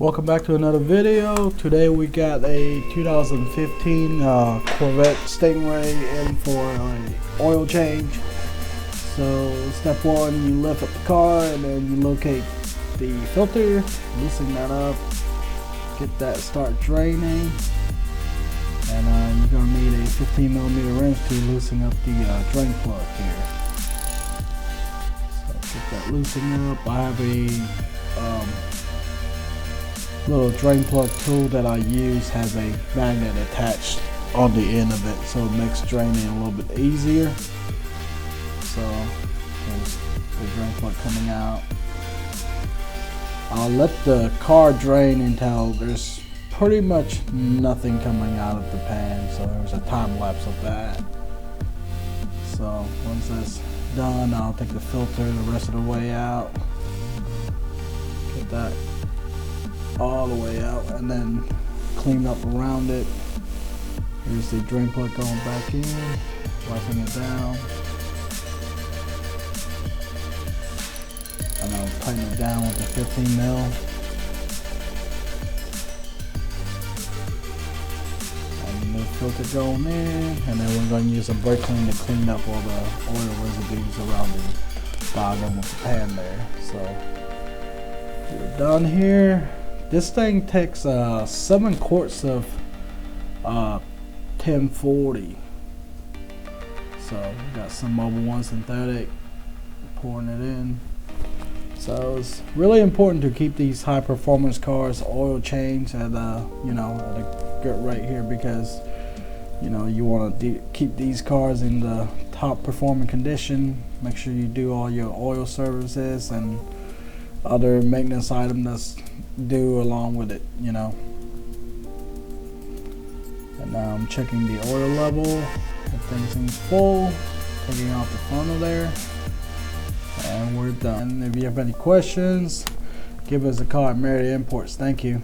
Welcome back to another video. Today we got a 2015 Corvette Stingray in for an oil change. So step one, you lift up the car and then you locate the filter, loosen that up, get that start draining, and you're gonna need a 15mm wrench to loosen up the drain plug here. So get that loosened up. I have a little drain plug tool that I use, has a magnet attached on the end of it, so it makes draining a little bit easier. So there's the drain plug coming out. I'll let the car drain until there's pretty much nothing coming out of the pan, so there's a time lapse of that. So once that's done, I'll take the filter the rest of the way out, get that all the way out, and then clean up around it. Here's the drain plug going back in, wiping it down, and I'll tighten it down with the 15mm. And the filter going in, and then we're going to use a brake clean to clean up all the oil residues around the bottom of the pan there. So we're done here. This thing takes 7 quarts of 1040. So we got some Mobil 1 synthetic, pouring it in. So it's really important to keep these high performance cars oil changed at at a good rate here, because you want to keep these cars in the top performing condition. Make sure you do all your oil services and other maintenance items that's due along with it, And now I'm checking the oil level. Everything seems full. Taking off the funnel there, and we're done. If you have any questions, give us a call at Meredith Imports. Thank you.